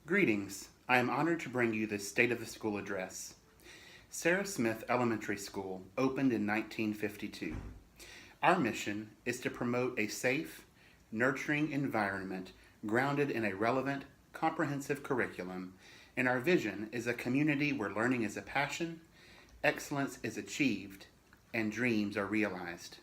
Greetings. I am honored to bring you the State of the School Address. Sarah Smith Elementary School opened in 1952. Our mission is to promote a safe, nurturing environment grounded in a relevant, comprehensive curriculum, and our vision is a community where learning is a passion, excellence is achieved, and dreams are realized.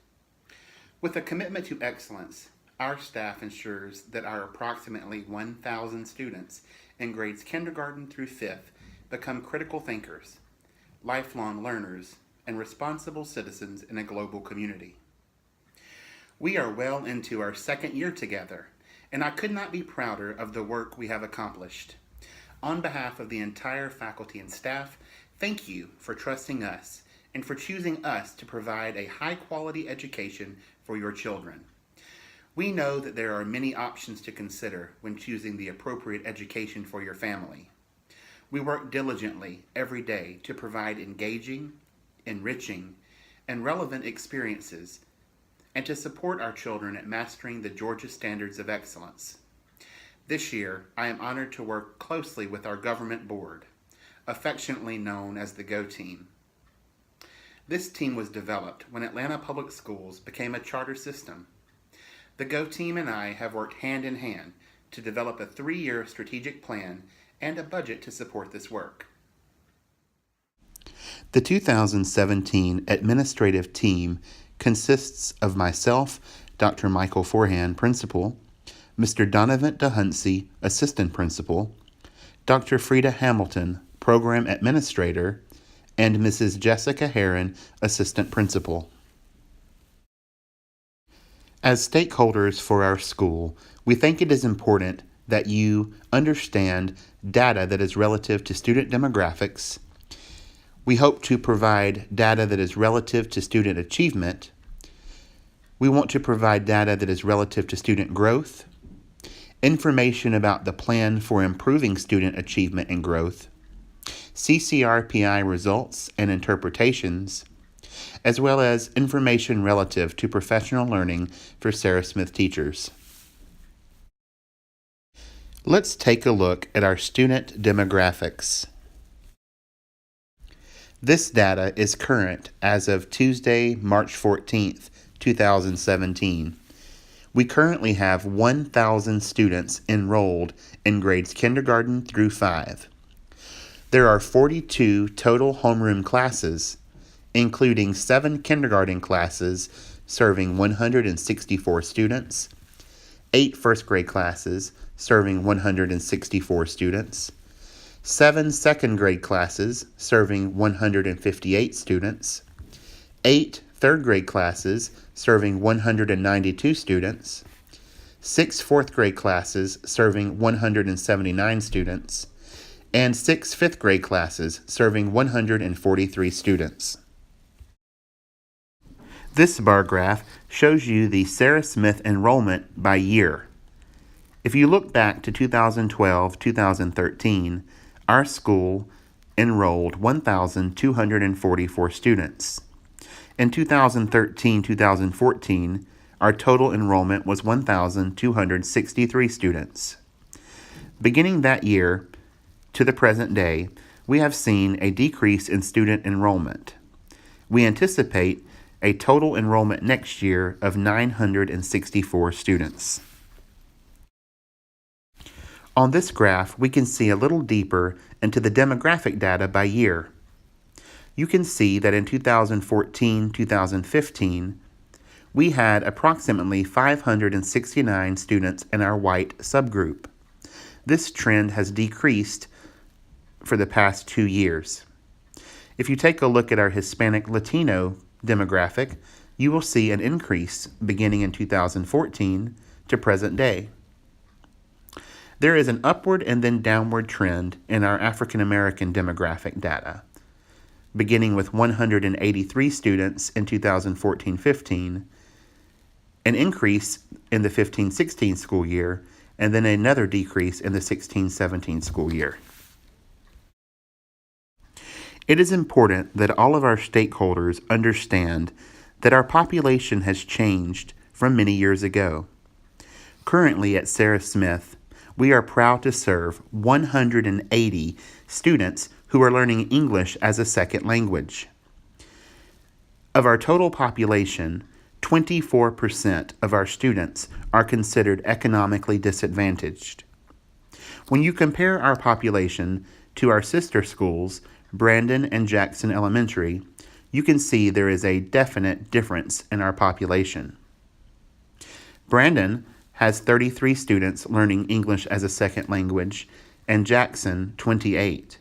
With a commitment to excellence, our staff ensures that our approximately 1,000 students in grades kindergarten through 5th become critical thinkers, lifelong learners, and responsible citizens in a global community. We are well into our second year together, and I could not be prouder of the work we have accomplished. On behalf of the entire faculty and staff, thank you for trusting us and for choosing us to provide a high-quality education for your children. We know that there are many options to consider when choosing the appropriate education for your family. We work diligently every day to provide engaging, enriching, and relevant experiences and to support our children at mastering the Georgia standards of excellence. This year, I am honored to work closely with our government board, affectionately known as the GO Team. This team was developed when Atlanta Public Schools became a charter system. The GO Team and I have worked hand in hand to develop a 3-year strategic plan and a budget to support this work. The 2017 administrative team consists of myself, Dr. Michael Forehand, Principal, Mr. Donovan DeHunsey, Assistant Principal, Dr. Frida Hamilton, Program Administrator, and Mrs. Jessica Herron, Assistant Principal. As stakeholders for our school, we think it is important that you understand data that is relative to student demographics. We hope to provide data that is relative to student achievement. We want to provide data that is relative to student growth, information about the plan for improving student achievement and growth, CCRPI results and interpretations, as well as information relative to professional learning for Sarah Smith teachers. Let's take a look at our student demographics. This data is current as of Tuesday, March 14th, 2017. We currently have 1,000 students enrolled in grades kindergarten through 5. There are 42 total homeroom classes, including 7 kindergarten classes serving 164 students, 8 first grade classes serving 164 students, 7 second grade classes serving 158 students, 8 third grade classes serving 192 students, 6 fourth grade classes serving 179 students, and 6 fifth grade classes serving 143 students. This bar graph shows you the Sarah Smith enrollment by year. If you look back to 2012-2013, our school enrolled 1,244 students. In 2013-2014, our total enrollment was 1,263 students. Beginning that year to the present day, we have seen a decrease in student enrollment. We anticipate a total enrollment next year of 964 students. On this graph, we can see a little deeper into the demographic data by year. You can see that in 2014-2015, we had approximately 569 students in our white subgroup. This trend has decreased for the past 2 years. If you take a look at our Hispanic Latino demographic, you will see an increase beginning in 2014 to present day. There is an upward and then downward trend in our African American demographic data, beginning with 183 students in 2014-15, an increase in the 15-16 school year, and then another decrease in the 16-17 school year. It is important that all of our stakeholders understand that our population has changed from many years ago. Currently at Sarah Smith, we are proud to serve 180 students who are learning English as a second language. Of our total population, 24% of our students are considered economically disadvantaged. When you compare our population to our sister schools, Brandon and Jackson Elementary, you can see there is a definite difference in our population. Brandon has 33 students learning English as a second language, and Jackson 28.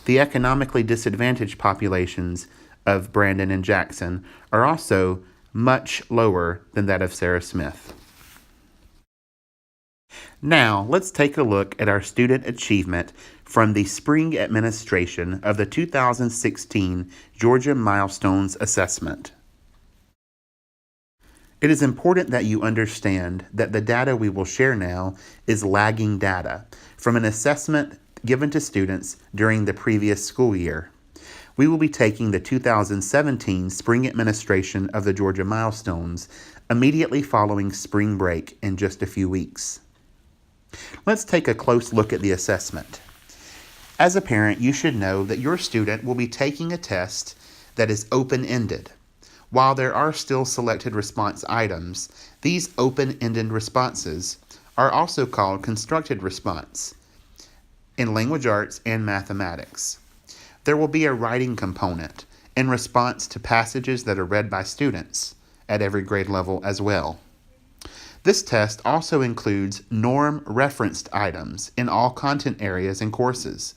The economically disadvantaged populations of Brandon and Jackson are also much lower than that of Sarah Smith. Now, let's take a look at our student achievement from the spring administration of the 2016 Georgia Milestones Assessment. It is important that you understand that the data we will share now is lagging data from an assessment given to students during the previous school year. We will be taking the 2017 spring administration of the Georgia Milestones immediately following spring break in just a few weeks. Let's take a close look at the assessment. As a parent, you should know that your student will be taking a test that is open-ended. While there are still selected response items, these open-ended responses are also called constructed response in language arts and mathematics. There will be a writing component in response to passages that are read by students at every grade level as well. This test also includes norm-referenced items in all content areas and courses,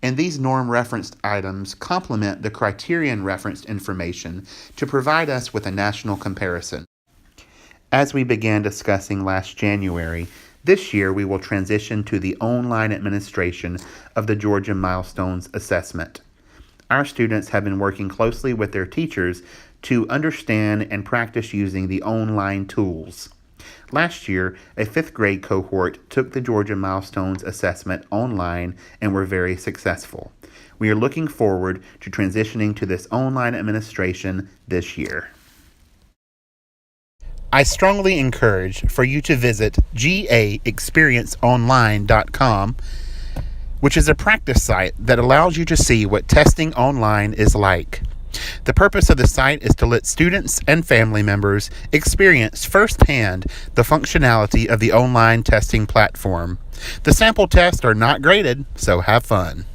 and these norm-referenced items complement the criterion-referenced information to provide us with a national comparison. As we began discussing last January, this year we will transition to the online administration of the Georgia Milestones Assessment. Our students have been working closely with their teachers to understand and practice using the online tools. Last year, a 5th grade cohort took the Georgia Milestones Assessment online and were very successful. We are looking forward to transitioning to this online administration this year. I strongly encourage for you to visit gaexperienceonline.com, which is a practice site that allows you to see what testing online is like. The purpose of the site is to let students and family members experience firsthand the functionality of the online testing platform. The sample tests are not graded, so have fun.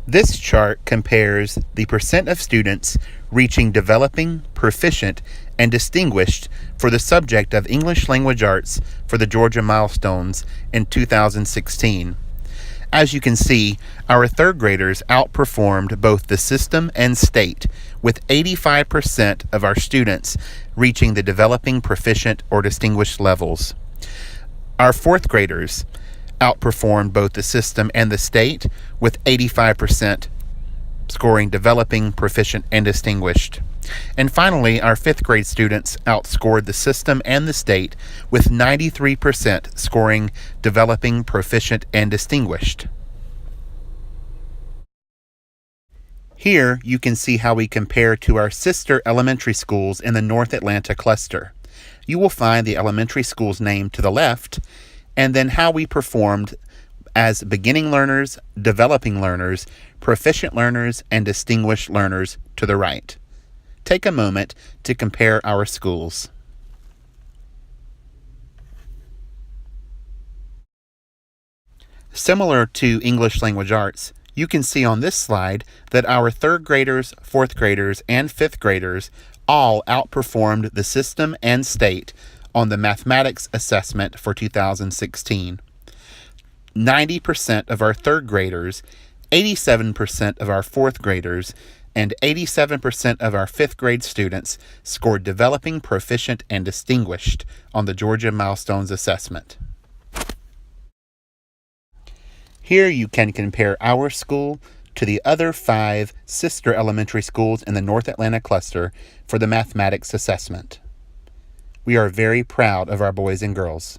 This chart compares the percent of students reaching developing, proficient, and distinguished for the subject of English language arts for the Georgia Milestones in 2016. As you can see, our 3rd graders outperformed both the system and state, with 85% of our students reaching the developing, proficient, or distinguished levels. Our 4th graders outperformed both the system and the state, with 85% scoring developing, proficient, and distinguished. And finally, our 5th grade students outscored the system and the state, with 93% scoring developing, proficient, and distinguished. Here you can see how we compare to our sister elementary schools in the North Atlanta cluster. You will find the elementary school's name to the left, and then how we performed as beginning learners, developing learners, proficient learners, and distinguished learners to the right. Take a moment to compare our schools. Similar to English language arts, you can see on this slide that our 3rd graders, 4th graders, and 5th graders all outperformed the system and state on the mathematics assessment for 2016. 90% of our 3rd graders, 87% of our 4th graders, and 87% of our 5th grade students scored developing, proficient, and distinguished on the Georgia Milestones Assessment. Here you can compare our school to the other 5 sister elementary schools in the North Atlanta cluster for the mathematics assessment. We are very proud of our boys and girls.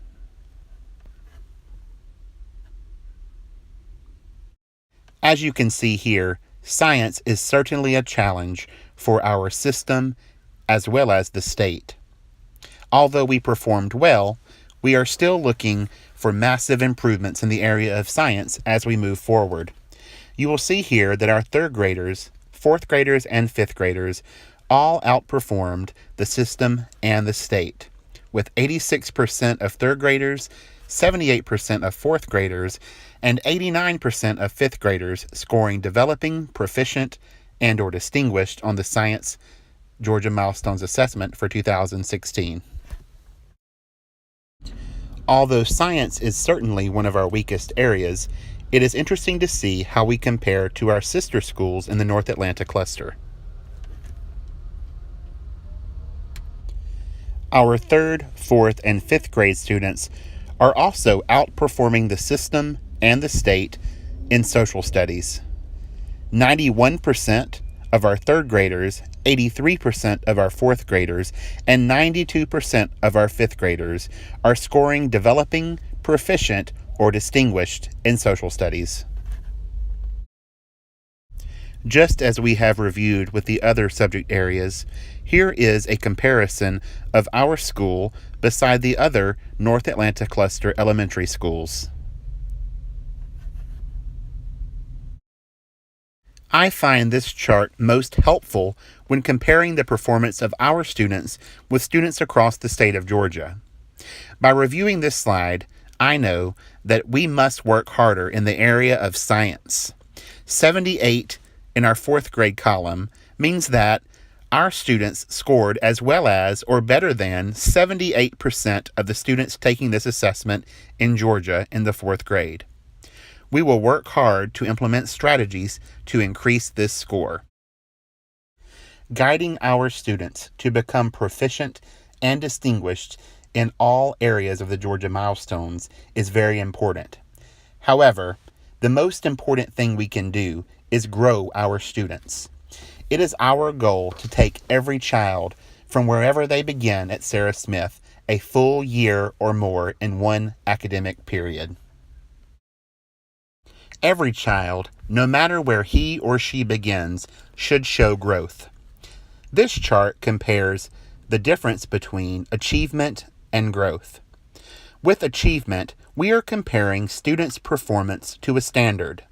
As you can see here, science is certainly a challenge for our system as well as the state. Although we performed well, we are still looking for massive improvements in the area of science as we move forward. You will see here that our third graders, fourth graders, and fifth graders all outperformed the system and the state, with 86% of third graders, 78% of fourth graders, and 89% of fifth graders scoring developing, proficient, and or distinguished on the Science Georgia Milestones Assessment for 2016. Although science is certainly one of our weakest areas, it is interesting to see how we compare to our sister schools in the North Atlanta cluster. Our third, fourth, and fifth grade students are also outperforming the system and the state in social studies. 91% of our third graders, 83% of our fourth graders, and 92% of our fifth graders are scoring developing, proficient, or distinguished in social studies. Just as we have reviewed with the other subject areas, here is a comparison of our school beside the other North Atlanta cluster elementary schools. I find this chart most helpful when comparing the performance of our students with students across the state of Georgia. By reviewing this slide, I know that we must work harder in the area of science. 78 in our fourth grade column means that our students scored as well as or better than 78% of the students taking this assessment in Georgia in the fourth grade. We will work hard to implement strategies to increase this score. Guiding our students to become proficient and distinguished in all areas of the Georgia milestones is very important. However, the most important thing we can do is grow our students. It is our goal to take every child from wherever they begin at Sarah Smith a full year or more in one academic period. Every child, no matter where he or she begins, should show growth. This chart compares the difference between achievement and growth. With achievement, we are comparing students' performance to a standard.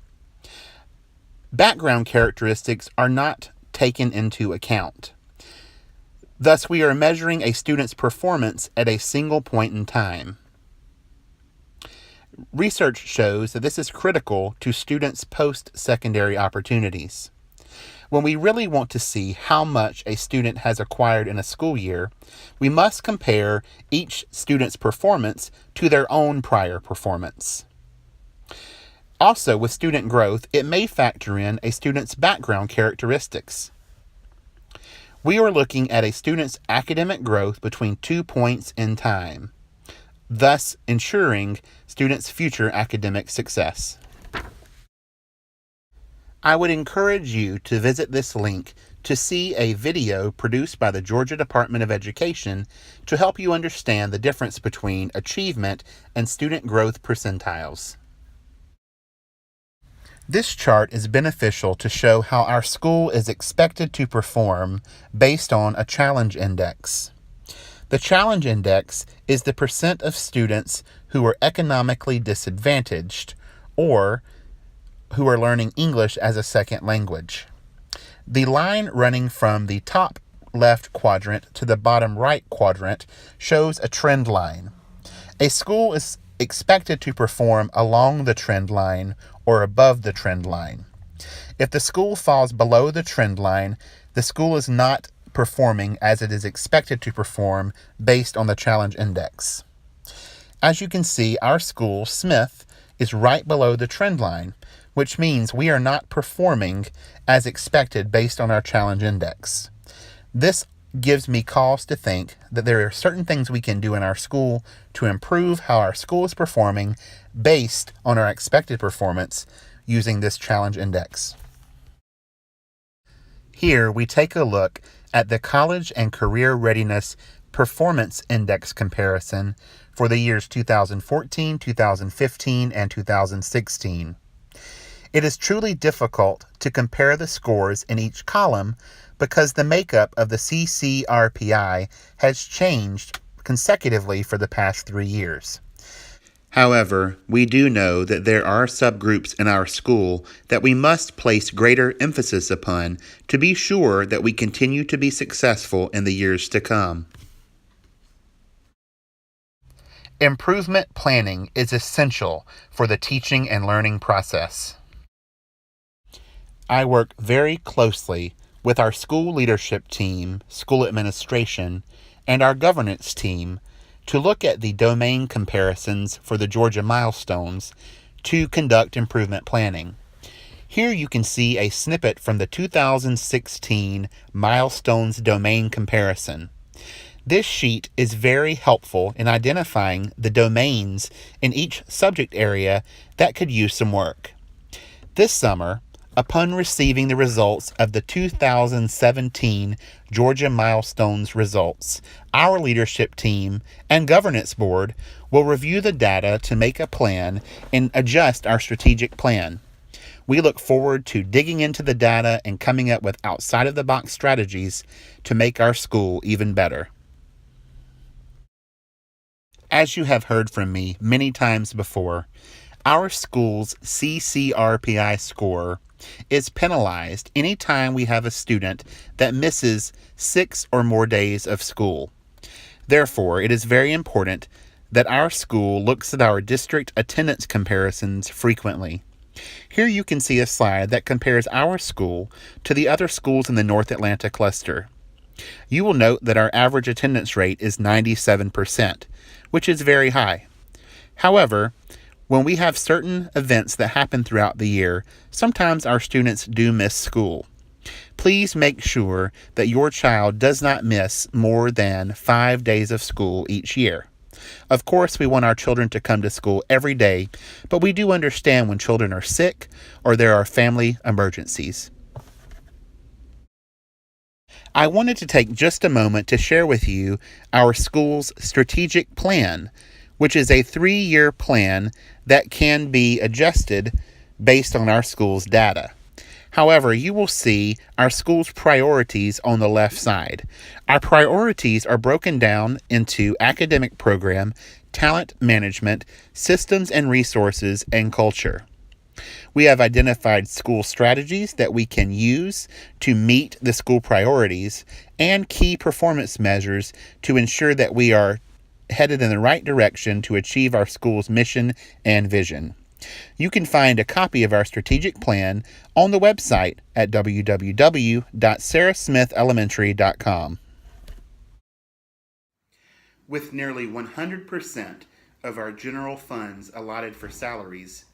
Background characteristics are not taken into account. Thus, we are measuring a student's performance at a single point in time. Research shows that this is critical to students' post-secondary opportunities. When we really want to see how much a student has acquired in a school year, we must compare each student's performance to their own prior performance. Also, with student growth, it may factor in a student's background characteristics. We are looking at a student's academic growth between 2 points in time, thus ensuring students' future academic success. I would encourage you to visit this link to see a video produced by the Georgia Department of Education to help you understand the difference between achievement and student growth percentiles. This chart is beneficial to show how our school is expected to perform based on a challenge index. The challenge index is the percent of students who are economically disadvantaged or who are learning English as a second language. The line running from the top left quadrant to the bottom right quadrant shows a trend line. A school is expected to perform along the trend line or above the trend line. If the school falls below the trend line, the school is not performing as it is expected to perform based on the challenge index. As you can see, our school, Smith, is right below the trend line, which means we are not performing as expected based on our challenge index. This gives me cause to think that there are certain things we can do in our school to improve how our school is performing based on our expected performance using this challenge index. Here we take a look at the College and Career Readiness Performance Index comparison for the years 2014, 2015, and 2016. It is truly difficult to compare the scores in each column because the makeup of the CCRPI has changed consecutively for the past 3 years. However, we do know that there are subgroups in our school that we must place greater emphasis upon to be sure that we continue to be successful in the years to come. Improvement planning is essential for the teaching and learning process. I work very closely with our school leadership team, school administration, and our governance team to look at the domain comparisons for the Georgia milestones to conduct improvement planning. Here you can see a snippet from the 2016 milestones domain comparison. This sheet is very helpful in identifying the domains in each subject area that could use some work. This summer, upon receiving the results of the 2017 Georgia Milestones results, our leadership team and governance board will review the data to make a plan and adjust our strategic plan. We look forward to digging into the data and coming up with outside-of-the-box strategies to make our school even better. As you have heard from me many times before, our school's CCRPI score is penalized anytime we have a student that misses 6 or more days of school. Therefore, it is very important that our school looks at our district attendance comparisons frequently. Here you can see a slide that compares our school to the other schools in the North Atlanta cluster. You will note that our average attendance rate is 97%, which is very high. However, when we have certain events that happen throughout the year, sometimes our students do miss school. Please make sure that your child does not miss more than 5 days of school each year. Of course, we want our children to come to school every day, but we do understand when children are sick or there are family emergencies. I wanted to take just a moment to share with you our school's strategic plan, which is a 3-year plan that can be adjusted based on our school's data. However, you will see our school's priorities on the left side. Our priorities are broken down into academic program, talent management, systems and resources, and culture. We have identified school strategies that we can use to meet the school priorities and key performance measures to ensure that we are headed in the right direction to achieve our school's mission and vision. You can find a copy of our strategic plan on the website at www.sarahsmithelementary.com. With nearly 100% of our general funds allotted for salaries,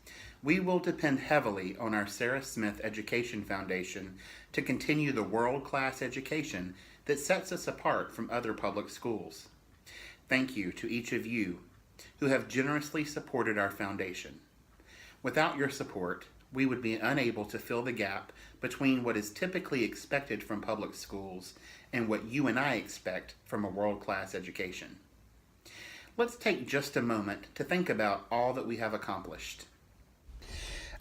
we will depend heavily on our Sarah Smith Education Foundation to continue the world-class education that sets us apart from other public schools. Thank you to each of you who have generously supported our foundation. Without your support, we would be unable to fill the gap between what is typically expected from public schools and what you and I expect from a world-class education. Let's take just a moment to think about all that we have accomplished.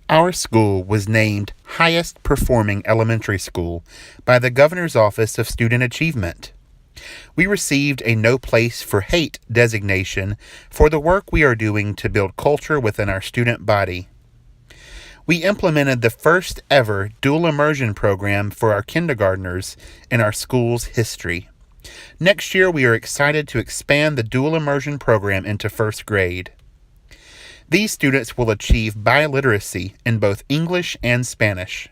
Our school was named highest performing elementary school by the Governor's Office of Student Achievement. We received a No Place for Hate designation for the work we are doing to build culture within our student body. We implemented the first ever dual immersion program for our kindergartners in our school's history. Next year, we are excited to expand the dual immersion program into first grade. These students will achieve biliteracy in both English and Spanish.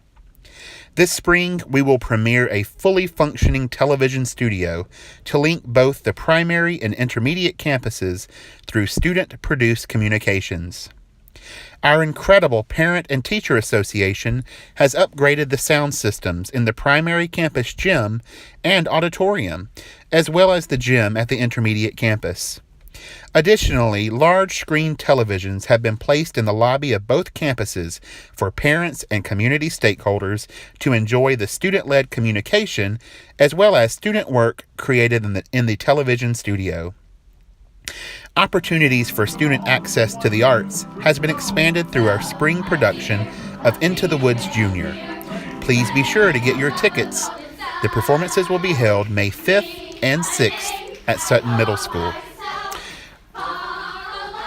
This spring, we will premiere a fully functioning television studio to link both the primary and intermediate campuses through student-produced communications. Our incredible Parent and Teacher Association has upgraded the sound systems in the primary campus gym and auditorium, as well as the gym at the intermediate campus. Additionally, large screen televisions have been placed in the lobby of both campuses for parents and community stakeholders to enjoy the student-led communication as well as student work created in the television studio. Opportunities for student access to the arts has been expanded through our spring production of Into the Woods Junior. Please be sure to get your tickets. The performances will be held May 5th and 6th at Sutton Middle School.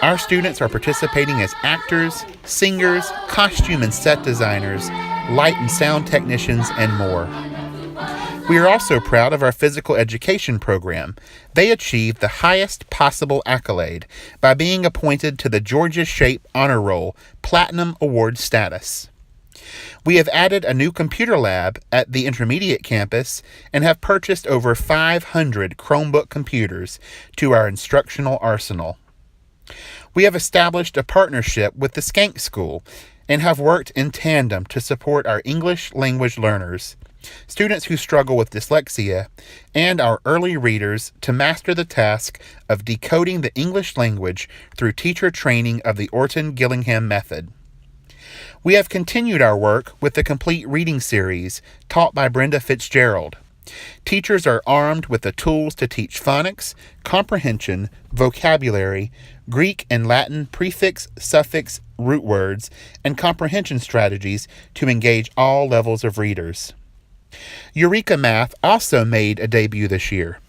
Our students are participating as actors, singers, costume and set designers, light and sound technicians, and more. We are also proud of our physical education program. They achieved the highest possible accolade by being appointed to the Georgia Shape Honor Roll Platinum Award status. We have added a new computer lab at the intermediate campus and have purchased over 500 Chromebook computers to our instructional arsenal. We have established a partnership with the Skank School and have worked in tandem to support our English language learners, students who struggle with dyslexia, and our early readers to master the task of decoding the English language through teacher training of the Orton-Gillingham method. We have continued our work with the complete reading series taught by Brenda Fitzgerald. Teachers are armed with the tools to teach phonics, comprehension, vocabulary, Greek and Latin prefix, suffix, root words, and comprehension strategies to engage all levels of readers. Eureka Math also made a debut this year.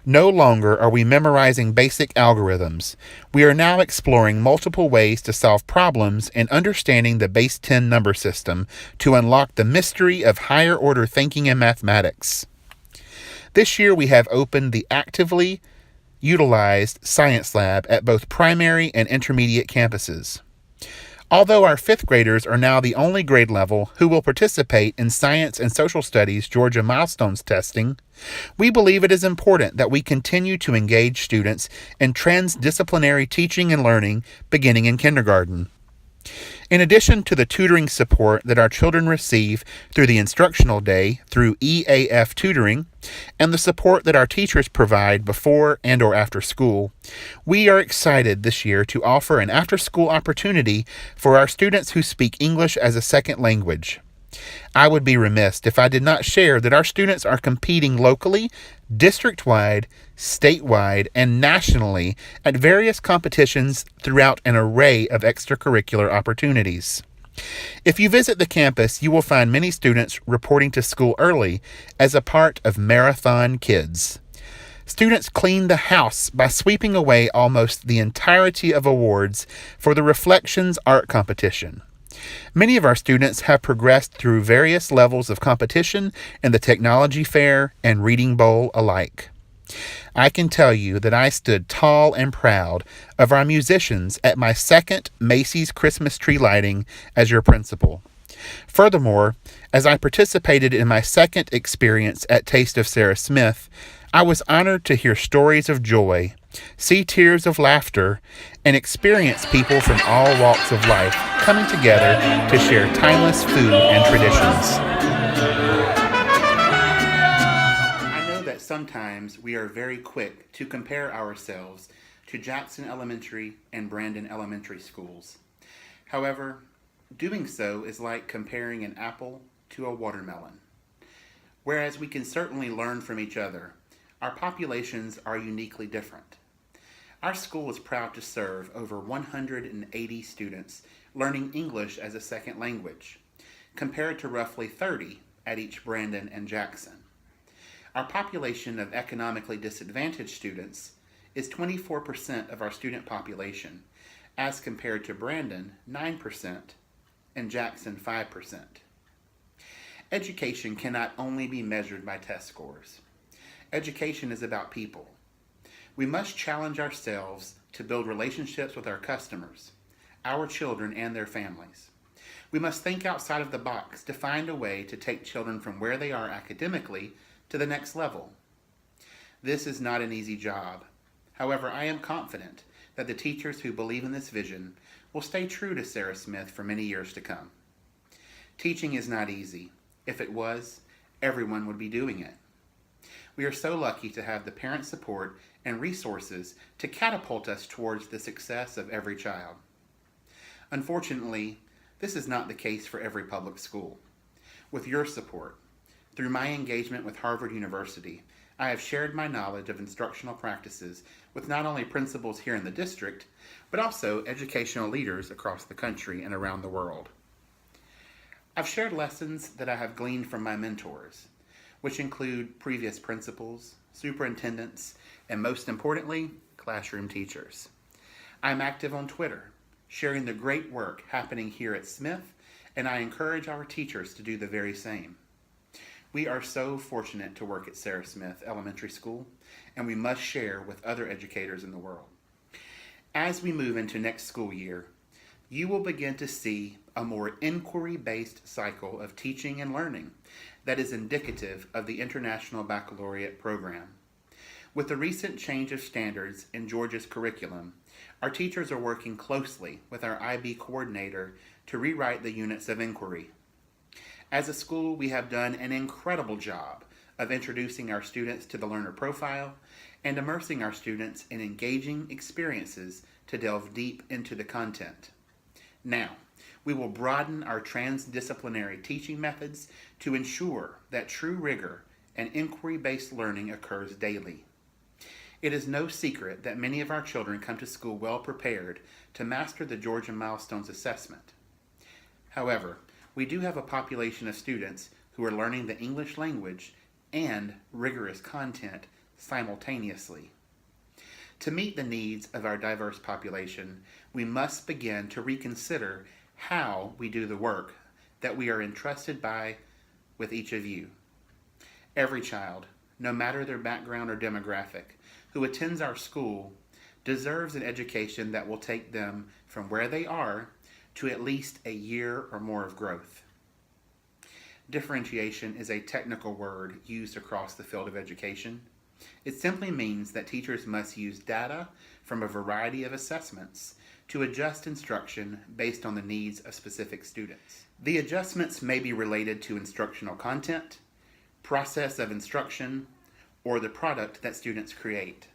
No longer are we memorizing basic algorithms. We are now exploring multiple ways to solve problems and understanding the base 10 number system to unlock the mystery of higher order thinking in mathematics. This year we have opened the actively utilized science lab at both primary and intermediate campuses. Although our 5th graders are now the only grade level who will participate in Science and Social Studies Georgia Milestones testing, we believe it is important that we continue to engage students in transdisciplinary teaching and learning beginning in kindergarten. In addition to the tutoring support that our children receive through the instructional day through EAF tutoring and the support that our teachers provide before and or after school, we are excited this year to offer an after-school opportunity for our students who speak English as a second language. I would be remiss if I did not share that our students are competing locally, district-wide, statewide, and nationally at various competitions throughout an array of extracurricular opportunities. If you visit the campus, you will find many students reporting to school early as a part of Marathon Kids. Students cleaned the house by sweeping away almost the entirety of awards for the Reflections Art Competition. Many of our students have progressed through various levels of competition in the Technology Fair and Reading Bowl alike. I can tell you that I stood tall and proud of our musicians at my second Macy's Christmas tree lighting as your principal. Furthermore, as I participated in my second experience at Taste of Sarah Smith, I was honored to hear stories of joy, see tears of laughter, and experience people from all walks of life coming together to share timeless food and traditions. I know that sometimes we are very quick to compare ourselves to Jackson Elementary and Brandon Elementary schools. However, doing so is like comparing an apple to a watermelon. Whereas we can certainly learn from each other, our populations are uniquely different. Our school is proud to serve over 180 students learning English as a second language, compared to roughly 30 at each Brandon and Jackson. Our population of economically disadvantaged students is 24% of our student population, as compared to Brandon, 9%, and Jackson, 5%. Education cannot only be measured by test scores. Education is about people. We must challenge ourselves to build relationships with our customers, our children, and their families. We must think outside of the box to find a way to take children from where they are academically to the next level. This is not an easy job. However, I am confident that the teachers who believe in this vision will stay true to Sarah Smith for many years to come. Teaching is not easy. If it was, everyone would be doing it. We are so lucky to have the parent support and resources to catapult us towards the success of every child. Unfortunately, this is not the case for every public school. With your support, through my engagement with Harvard University, I have shared my knowledge of instructional practices with not only principals here in the district, but also educational leaders across the country and around the world. I've shared lessons that I have gleaned from my mentors, which include previous principals, superintendents, and most importantly, classroom teachers. I'm active on Twitter, sharing the great work happening here at Smith, and I encourage our teachers to do the very same. We are so fortunate to work at Sarah Smith Elementary School, and we must share with other educators in the world. As we move into next school year, you will begin to see a more inquiry-based cycle of teaching and learning that is indicative of the International Baccalaureate program. With the recent change of standards in Georgia's curriculum, our teachers are working closely with our IB coordinator to rewrite the units of inquiry. As a school, we have done an incredible job of introducing our students to the learner profile and immersing our students in engaging experiences to delve deep into the content. Now, we will broaden our transdisciplinary teaching methods to ensure that true rigor and inquiry-based learning occurs daily. It is no secret that many of our children come to school well prepared to master the Georgia Milestones assessment. However, we do have a population of students who are learning the English language and rigorous content simultaneously. To meet the needs of our diverse population, we must begin to reconsider how we do the work that we are entrusted by with each of you. Every child, no matter their background or demographic, who attends our school deserves an education that will take them from where they are to at least a year or more of growth. Differentiation is a technical word used across the field of education. It simply means that teachers must use data from a variety of assessments to adjust instruction based on the needs of specific students. The adjustments may be related to instructional content, process of instruction, or the product that students create.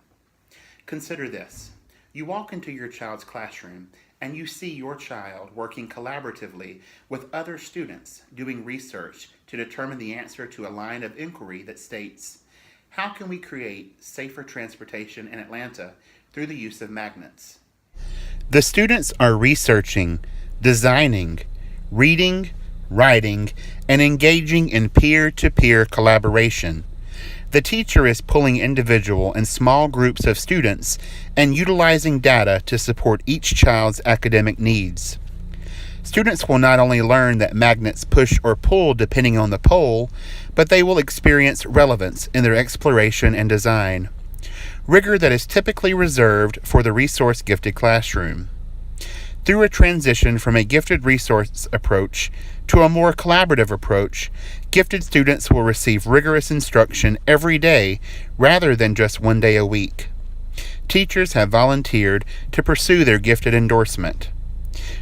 Consider this. You walk into your child's classroom and you see your child working collaboratively with other students doing research to determine the answer to a line of inquiry that states, how can we create safer transportation in Atlanta through the use of magnets? The students are researching, designing, reading, writing, and engaging in peer-to-peer collaboration. The teacher is pulling individual and small groups of students and utilizing data to support each child's academic needs. Students will not only learn that magnets push or pull depending on the pole, but they will experience relevance in their exploration and design. Rigor that is typically reserved for the resource-gifted classroom. Through a transition from a gifted resource approach to a more collaborative approach, gifted students will receive rigorous instruction every day rather than just one day a week. Teachers have volunteered to pursue their gifted endorsement.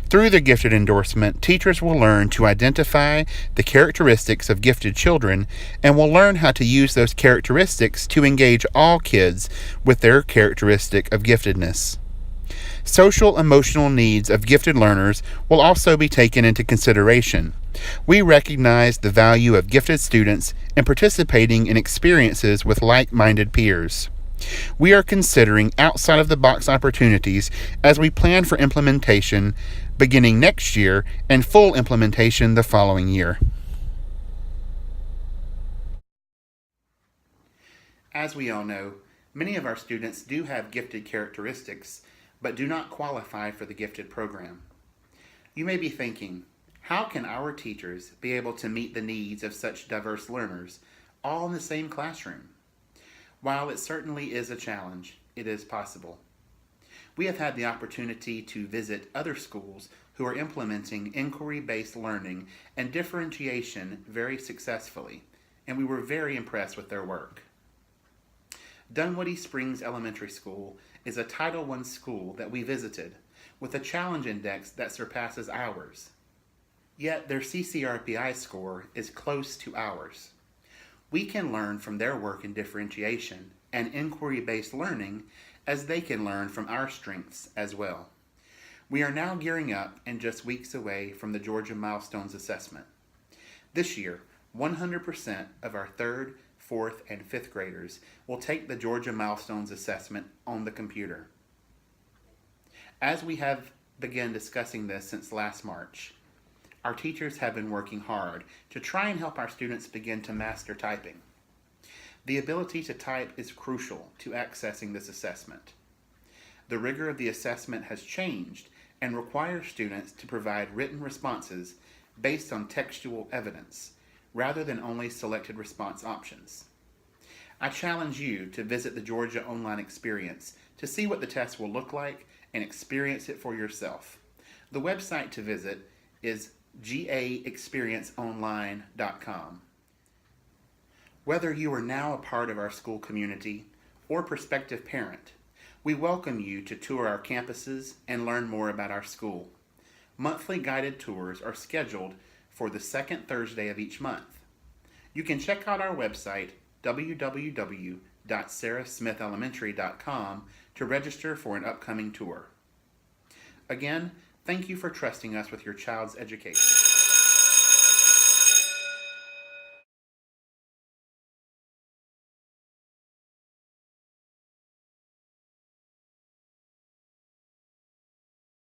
Through the gifted endorsement, teachers will learn to identify the characteristics of gifted children and will learn how to use those characteristics to engage all kids with their characteristic of giftedness. Social emotional needs of gifted learners will also be taken into consideration. We recognize the value of gifted students in participating in experiences with like-minded peers. We are considering outside-of-the-box opportunities as we plan for implementation beginning next year and full implementation the following year. As we all know, many of our students do have gifted characteristics but do not qualify for the gifted program. You may be thinking, how can our teachers be able to meet the needs of such diverse learners all in the same classroom? While it certainly is a challenge, it is possible. We have had the opportunity to visit other schools who are implementing inquiry-based learning and differentiation very successfully, and we were very impressed with their work. Dunwoody Springs Elementary School is a Title I school that we visited with a challenge index that surpasses ours. Yet their CCRPI score is close to ours. We can learn from their work in differentiation and inquiry-based learning, as they can learn from our strengths as well. We are now gearing up and just weeks away from the Georgia Milestones Assessment. This year, 100% of our 3rd, 4th, and 5th graders will take the Georgia Milestones Assessment on the computer. As we have begun discussing this since last March, our teachers have been working hard to try and help our students begin to master typing. The ability to type is crucial to accessing this assessment. The rigor of the assessment has changed and requires students to provide written responses based on textual evidence, rather than only selected response options. I challenge you to visit the Georgia Online Experience to see what the test will look like and experience it for yourself. The website to visit is gaexperienceonline.com. Whether you are now a part of our school community or prospective parent, we welcome you to tour our campuses and learn more about our school. Monthly guided tours are scheduled for the second Thursday of each month. You can check out our website, www.sarahsmithelementary.com, to register for an upcoming tour. Again, thank you for trusting us with your child's education.